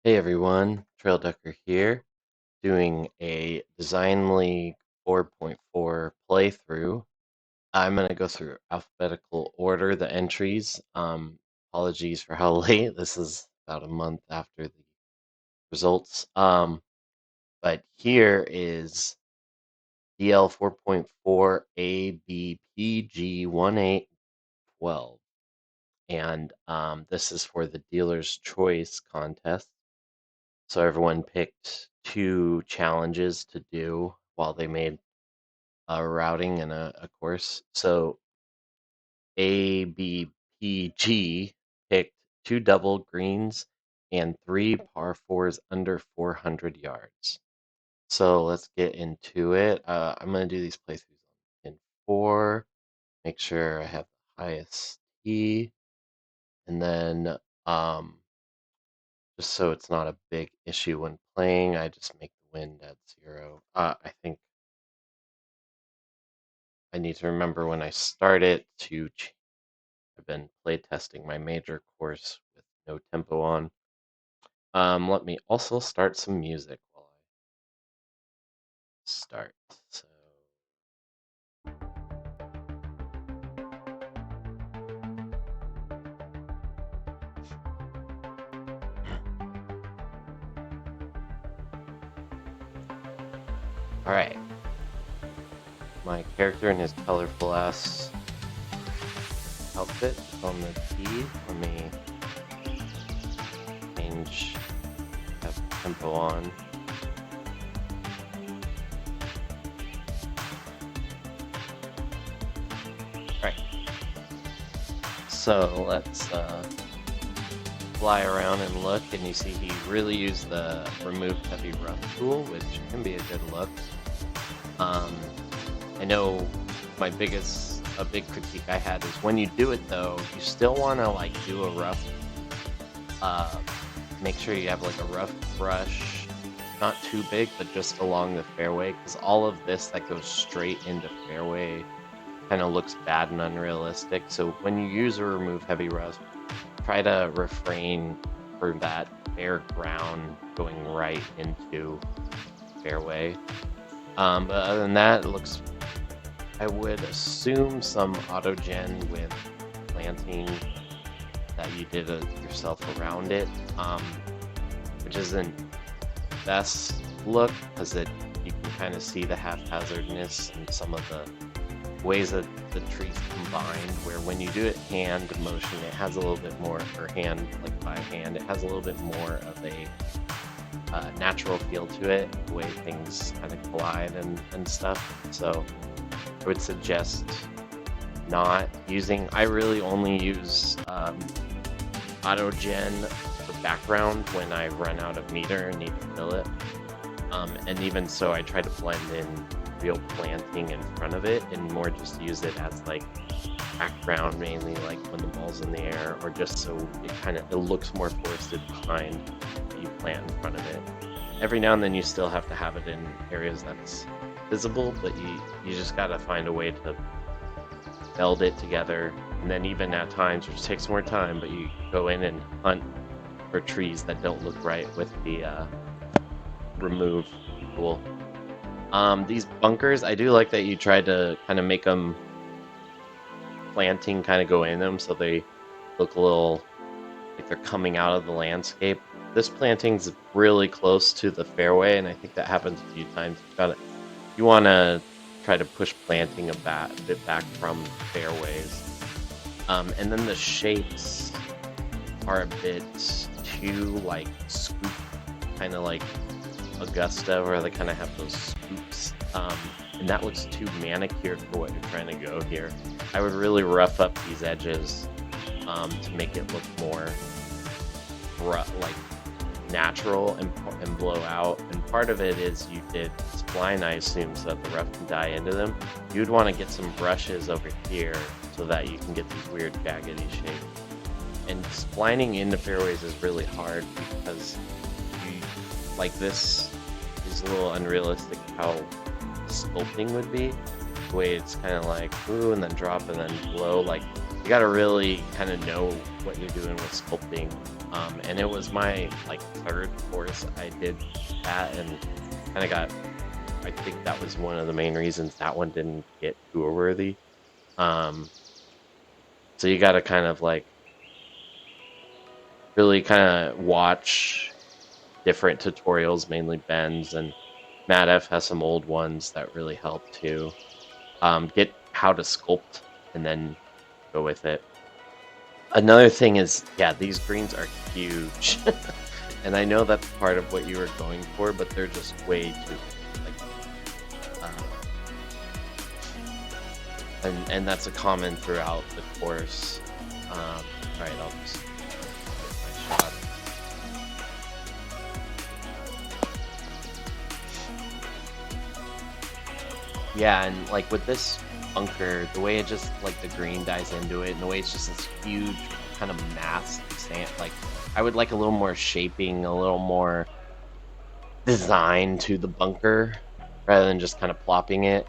Hey everyone, Trail Ducker here, doing a Design League 4.4 playthrough. I'm going to go through alphabetical order the entries. Apologies for how late. This is about a month after the results. But here is DL 4.4 ABPG1812. And this is for the Dealer's Choice contest. So everyone picked two challenges to do while they made a routing and a course. So ABPG picked two double greens and three par fours under 400 yards. So let's get into it. I'm going to do these playthroughs in four, make sure I have the highest tee, and then just so it's not a big issue when playing, I just make the wind at 0. I think I need to remember when I start it to. I've been play testing my major course with no tempo on. Let me also start some music while I start. So. All right. My character in his colorful ass outfit on the tee. Let me change, have tempo on. Right. So let's fly around and look, and you see he really used the remove heavy rough tool, which can be a good look. I know a big critique I had is when you do it though, you still want to like do a rough, make sure you have like a rough brush, not too big, but just along the fairway, because all of this that goes straight into fairway kind of looks bad and unrealistic. So when you use a remove heavy rough, try to refrain for that bare ground going right into fairway. But other than that, it looks, I would assume some auto-gen with planting that you did yourself around it, which isn't the best look because you can kind of see the haphazardness and some of the ways that the trees combined, where when you do it hand motion, it has a little bit more, or hand, like by hand, it has a little bit more of a natural feel to it, the way things kind of collide and stuff. So I would suggest not using, I really only use auto gen for background when I run out of meter and need to fill it. And even so, I try to blend in real planting in front of it and more just use it as like background, mainly like when the ball's in the air, or just so it looks more forested behind that you plant in front of it. Every now and then you still have to have it in areas that's visible, but you just gotta find a way to meld it together. And then even at times, which takes more time, but you go in and hunt for trees that don't look right with the remove tool. These bunkers, I do like that you try to kind of make them planting kind of go in them so they look a little like they're coming out of the landscape. This planting's really close to the fairway, and I think that happens a few times. You want to try to push planting a bit back from fairways. And then the shapes are a bit too like scoop, kind of like Augusta, where they kind of have those scoops, and that looks too manicured for what you're trying to go here. I would really rough up these edges to make it look more like natural and blow out. And part of it is you did spline, I assume, so that the rough can die into them. You'd want to get some brushes over here so that you can get these weird jaggedy shapes. And splining into fairways is really hard because like this is a little unrealistic how sculpting would be. The way it's kind of like ooh and then drop and then blow. Like you gotta really kind of know what you're doing with sculpting. And it was my like third course I did that, and kind of got. I think that was one of the main reasons that one didn't get tour worthy. So you got to kind of like really kind of watch different tutorials, mainly Ben's, and Matt F has some old ones that really help too. Get how to sculpt and then go with it. Another thing is, yeah, these greens are huge. And I know that's part of what you were going for, but they're just way too like, and that's a common throughout the course. All right, I'll just get my shot. Yeah, and like with this bunker, the way it just like the green dies into it, and the way it's just this huge kind of mass sand, like I would like a little more shaping, a little more design to the bunker rather than just kind of plopping it.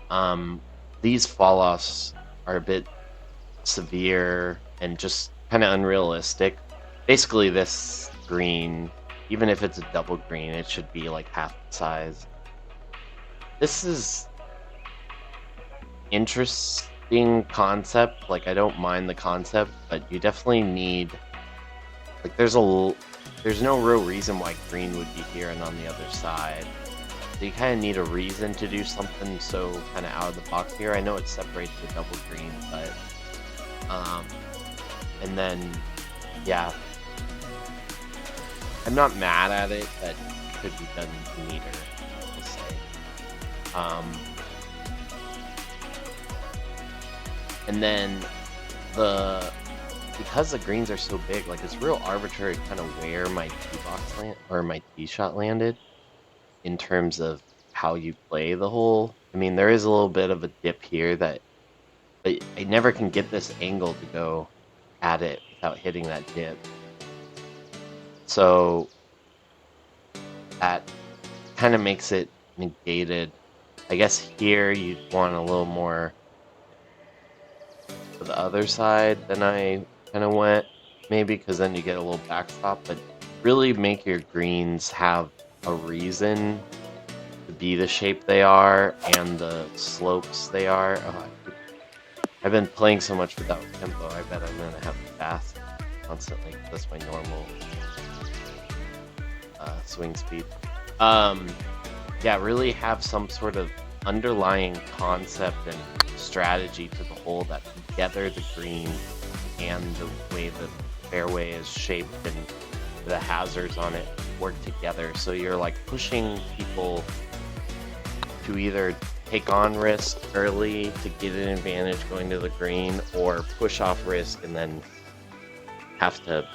These fall offs are a bit severe and just kind of unrealistic. Basically, this green, even if it's a double green, it should be like half the size. This is interesting concept. Like I don't mind the concept, but you definitely need like there's no real reason why green would be here and on the other side. So you kind of need a reason to do something so kind of out of the box here. I know it separates the double green, but and then yeah, I'm not mad at it, but it could be done neater, we'll say. And then because the greens are so big, like it's real arbitrary kind of where my tee box land or my tee shot landed in terms of how you play the hole. I mean, there is a little bit of a dip here that I never can get this angle to go at it without hitting that dip. So that kind of makes it negated. I guess here you'd want a little more to the other side than I kind of went, maybe, because then you get a little backstop, but really make your greens have a reason to be the shape they are and the slopes they are. Oh, I've been playing so much without tempo, I bet I'm gonna have to fast constantly. That's my normal swing speed. Yeah, really have some sort of underlying concept and strategy to the hole that together the green and the way the fairway is shaped and the hazards on it work together. So you're like pushing people to either take on risk early to get an advantage going to the green, or push off risk and then have to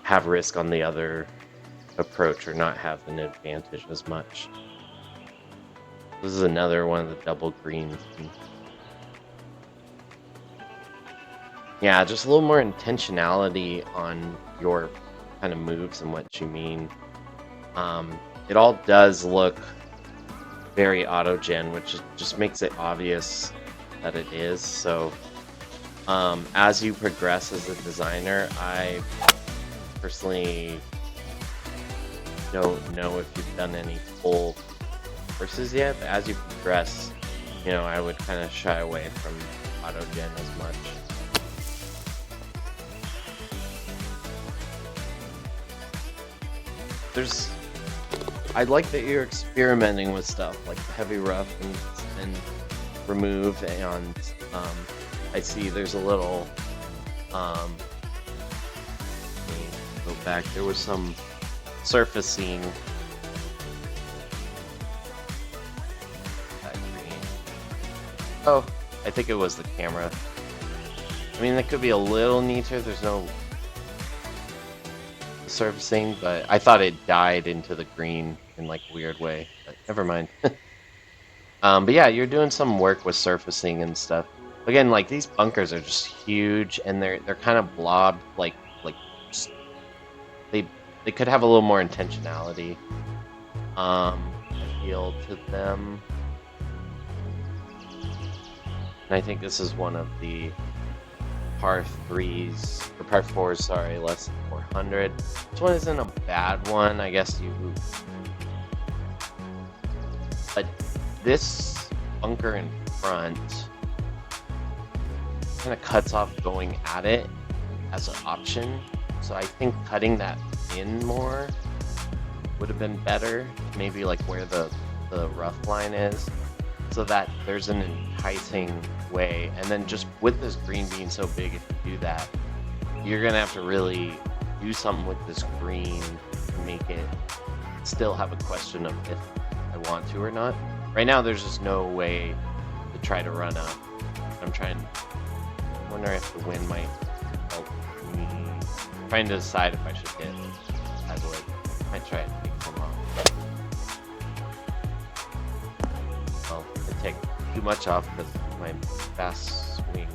have risk on the other approach or not have an advantage as much. This is another one of the double greens. Yeah, just a little more intentionality on your kind of moves and what you mean. It all does look very auto-gen, which just makes it obvious that it is. So as you progress as a designer, I personally don't know if you've done any full courses yet, but as you progress, you know, I would kind of shy away from auto-gen as much. I like that you're experimenting with stuff like heavy rough and remove, and I see there's a little let me go back, there was some surfacing. Oh, I think it was the camera. I mean, it could be a little neater, there's no surfacing, but I thought it died into the green in like a weird way, but never mind. But yeah, you're doing some work with surfacing and stuff. Again, like these bunkers are just huge, and they're kind of blob, like just, they could have a little more intentionality. I feel to them, and I think this is one of the par 3s, or par 4s, sorry, less than 400. This one isn't a bad one, I guess but this bunker in front kind of cuts off going at it as an option. So I think cutting that in more would have been better, maybe like where the rough line is, so that there's an enticing way. And then just with this green being so big, if you do that, you're gonna have to really do something with this green to make it still have a question of if I want to or not. Right now there's just no way to try to run up. I wonder if the wind might help me. I'm trying to decide if I should hit. I would. I might try and take them off. Well, I take too much off because of my fast swing.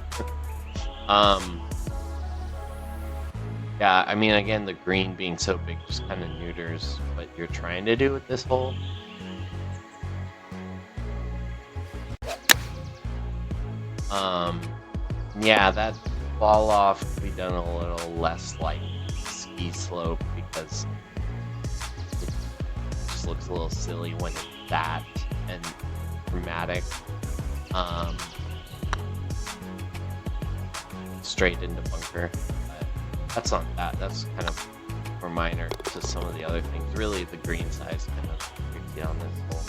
Yeah, I mean, again, the green being so big just kind of neuters what you're trying to do with this hole. Yeah, that fall off could be done a little less like ski slope because it just looks a little silly when it's that and dramatic. Straight into bunker. But that's not that. That's kind of more minor to some of the other things. Really, the green size kind of tricky on this hole.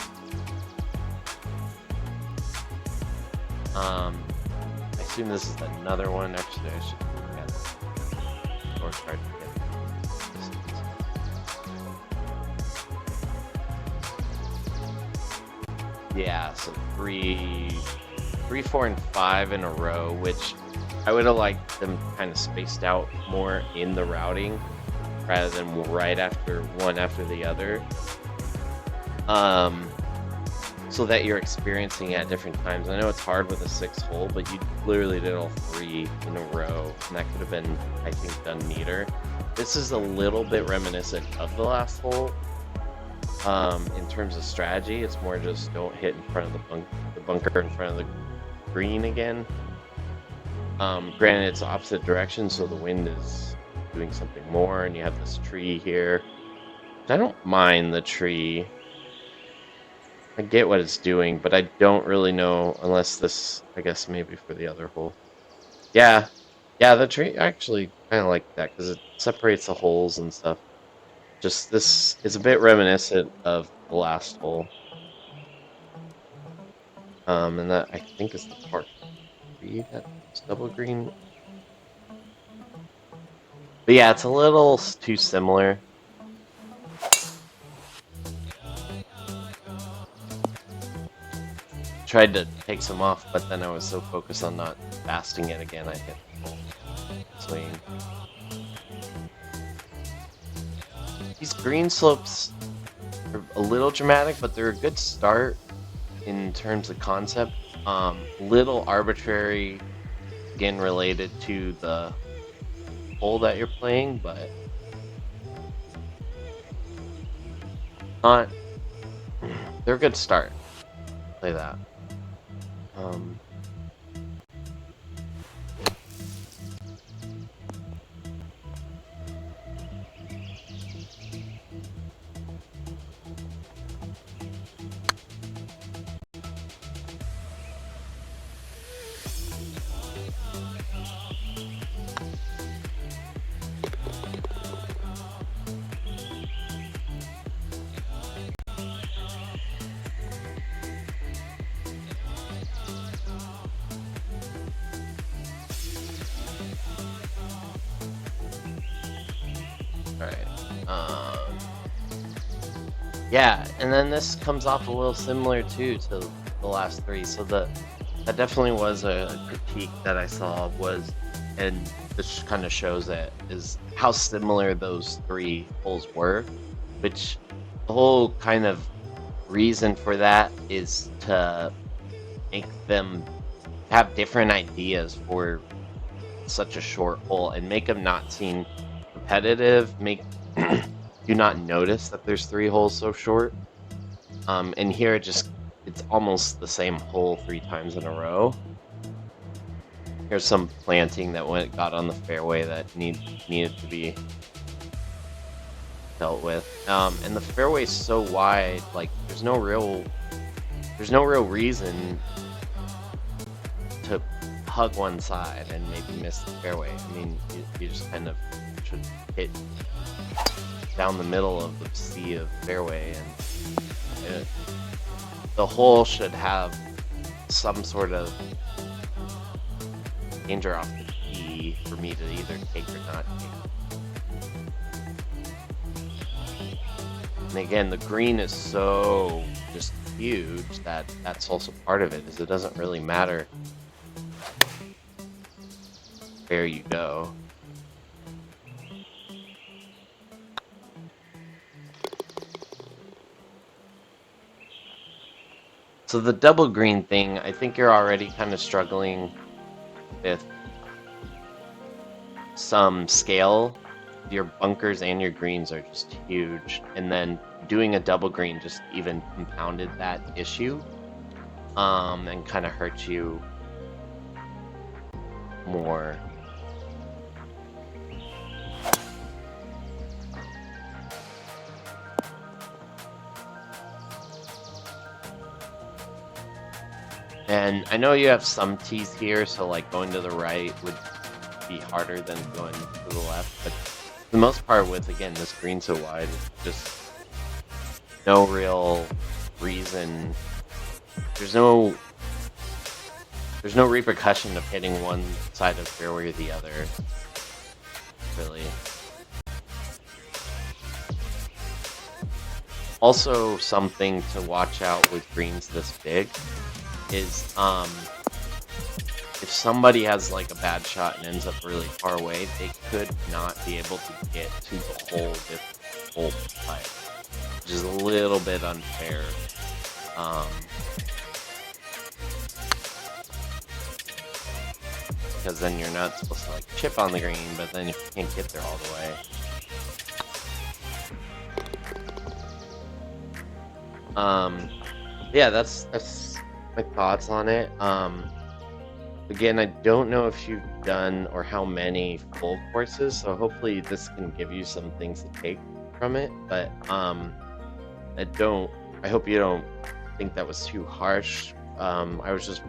I assume this is another one. Actually, I should look at the scorecard to get. Yeah, so 3, 4, and 5 in a row, which I would have liked them kind of spaced out more in the routing rather than right after one after the other. So that you're experiencing at different times. I know it's hard with a 6 hole, but you literally did all 3 in a row, and that could have been, I think, done neater. This is a little bit reminiscent of the last hole. In terms of strategy, it's more just don't hit in front of the bunker in front of the green again. Granted, it's opposite direction, so the wind is doing something more, and you have this tree here. I don't mind the tree. I get what it's doing, but I don't really know unless this, I guess maybe for the other hole. Yeah, the tree, I actually kind of like that because it separates the holes and stuff. Just this is a bit reminiscent of the last hole. And that I think is the part 3 that's double green. But yeah, it's a little too similar. Tried to take some off, but then I was so focused on not fasting it again, I hit the whole swing. These green slopes are a little dramatic, but they're a good start in terms of concept. Little arbitrary, again related to the hole that you're playing, but not. They're a good start. Play that. Yeah, and then this comes off a little similar too to the last 3. So that definitely was a critique that I saw and this kind of shows it, is how similar those 3 holes were, which the whole kind of reason for that is to make them have different ideas for such a short hole and make them not seem repetitive, do not notice that there's 3 holes so short. And here it's almost the same hole 3 times in a row. Here's some planting that got on the fairway that needed to be dealt with. And the fairway's so wide, like there's no real reason to hug one side and maybe miss the fairway. I mean, you just kind of should hit down the middle of the sea of fairway, and the hole should have some sort of danger off the tee for me to either take or not take. And again, the green is so just huge that's also part of it, is it doesn't really matter where you go. So the double green thing, I think you're already kind of struggling with some scale. Your bunkers and your greens are just huge, and then doing a double green just even compounded that issue, and kind of hurt you more. And I know you have some tees here, so like going to the right would be harder than going to the left, but for the most part, with again this green so wide, it's just no real reason. There's no repercussion of hitting one side of the fairway or the other, really. Also, something to watch out with greens this big is if somebody has like a bad shot and ends up really far away, they could not be able to get to the hole with full putt, which is a little bit unfair. Because then you're not supposed to like chip on the green, but then if you can't get there all the way. Yeah, that's my thoughts on it. Again, I don't know if you've done or how many full courses, so hopefully this can give you some things to take from it, but I hope you don't think that was too harsh. I was just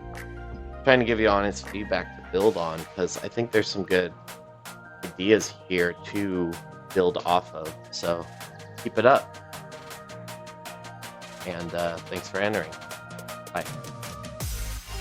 trying to give you honest feedback to build on, because I think there's some good ideas here to build off of, so keep it up. And thanks for entering. Bye.